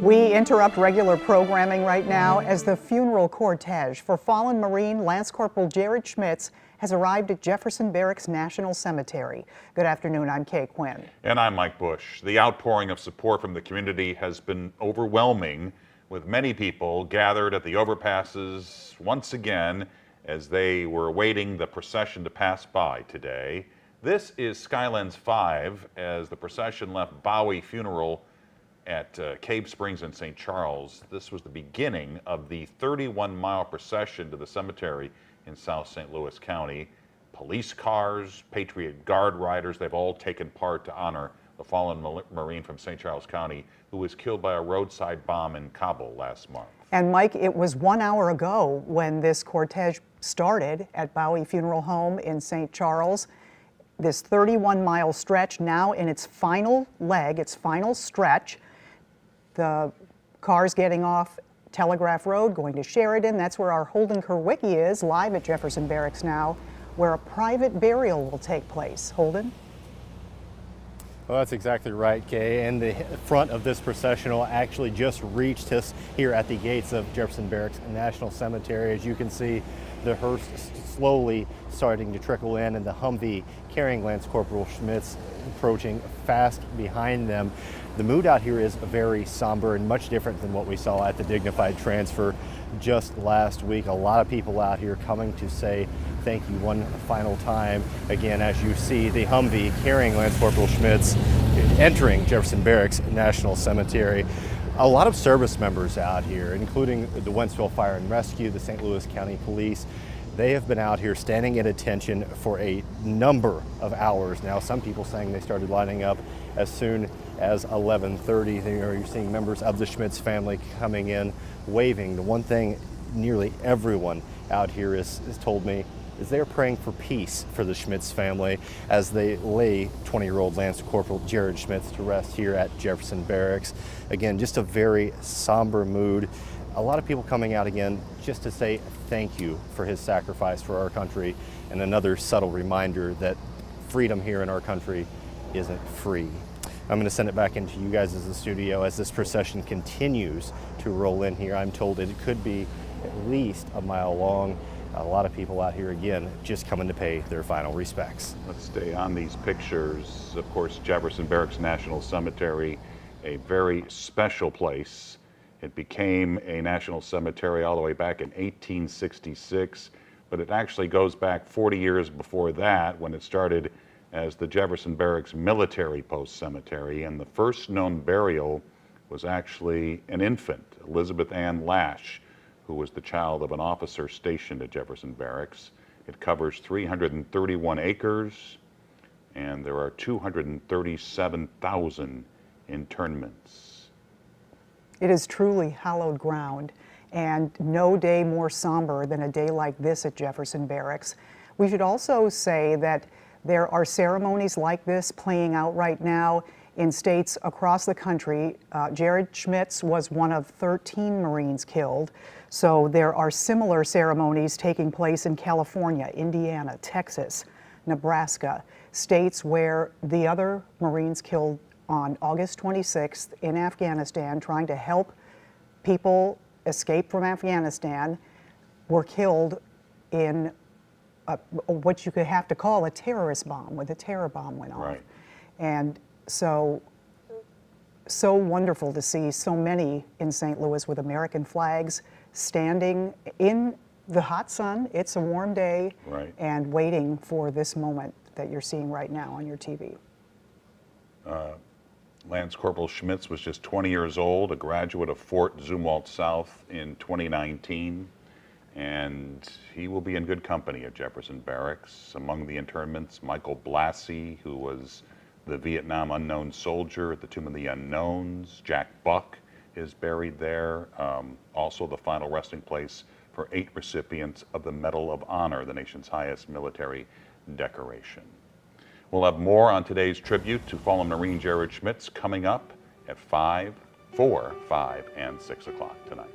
We interrupt regular programming right now as the funeral cortege for fallen Marine Lance Corporal Jared Schmitz has arrived at Jefferson Barracks National Cemetery. Good afternoon, I'm Kay Quinn. And I'm Mike Bush. The outpouring of support from the community has been overwhelming, with many people gathered at the overpasses once again as they were awaiting the procession to pass by today. This is Skylens 5 as the procession left Bowie Funeral at Cave Springs in St. Charles. This was the beginning of the 31-mile procession to the cemetery in South St. Louis County. Police cars, Patriot Guard riders, they've all taken part to honor the fallen Marine from St. Charles County who was killed by a roadside bomb in Kabul last month. And Mike, it was 1 hour ago when this cortege started at Bowie Funeral Home in St. Charles. This 31-mile stretch now in its final leg, its final stretch. The cars getting off Telegraph Road, going to Sheridan. That's where our Holden Kerwicki is, live at Jefferson Barracks now, where a private burial will take place. Holden? Well, that's exactly right, Kay. And the front of this processional actually just reached us here at the gates of Jefferson Barracks National Cemetery. As you can see, the hearse slowly starting to trickle in, and the Humvee carrying Lance Corporal Schmitz approaching fast behind them. The mood out here is very somber and much different than what we saw at the dignified transfer just last week. A lot of people out here coming to say thank you one final time. Again, as you see, the Humvee carrying Lance Corporal Schmitz entering Jefferson Barracks National Cemetery. A lot of service members out here, including the Wentzville Fire and Rescue, the St. Louis County Police. They have been out here standing at attention for a number of hours now. Some people saying they started lining up as soon as 11:30. You're seeing members of the Schmitz family coming in, waving. The one thing nearly everyone out here has told me is they're praying for peace for the Schmitz family as they lay 20-year-old Lance Corporal Jared Schmitz to rest here at Jefferson Barracks. Again, just a very somber mood. A lot of people coming out again just to say thank you for his sacrifice for our country, and another subtle reminder that freedom here in our country isn't free. I'm going to send it back into you guys as the studio as this procession continues to roll in here. I'm told it could be at least a mile long. A lot of people out here again just coming to pay their final respects. Let's stay on these pictures. Of course, Jefferson Barracks National Cemetery, a very special place. It became a national cemetery all the way back in 1866, but it actually goes back 40 years before that when it started as the Jefferson Barracks Military Post Cemetery, and the first known burial was actually an infant, Elizabeth Ann Lash, who was the child of an officer stationed at Jefferson Barracks. It covers 331 acres, and there are 237,000 internments. It is truly hallowed ground, and no day more somber than a day like this at Jefferson Barracks. We should also say that there are ceremonies like this playing out right now in states across the country. Jared Schmitz was one of 13 Marines killed, so there are similar ceremonies taking place in California, Indiana, Texas, Nebraska, states where the other Marines killed on August 26th in Afghanistan, trying to help people escape from Afghanistan, were killed in what you could have to call a terrorist bomb, when the terror bomb went off. Right. And so wonderful to see so many in St. Louis with American flags standing in the hot sun. It's a warm day, right, and waiting for this moment that you're seeing right now on your TV. Lance Corporal Schmitz was just 20 years old, a graduate of Fort Zumwalt South in 2019, and he will be in good company at Jefferson Barracks. Among the internments, Michael Blassie, who was the Vietnam unknown soldier at the Tomb of the Unknowns. Jack Buck is buried there. Also the final resting place for 8 recipients of the Medal of Honor, the nation's highest military decoration. We'll have more on today's tribute to fallen Marine Jared Schmitz coming up at 5, 4, 5, and 6 o'clock tonight.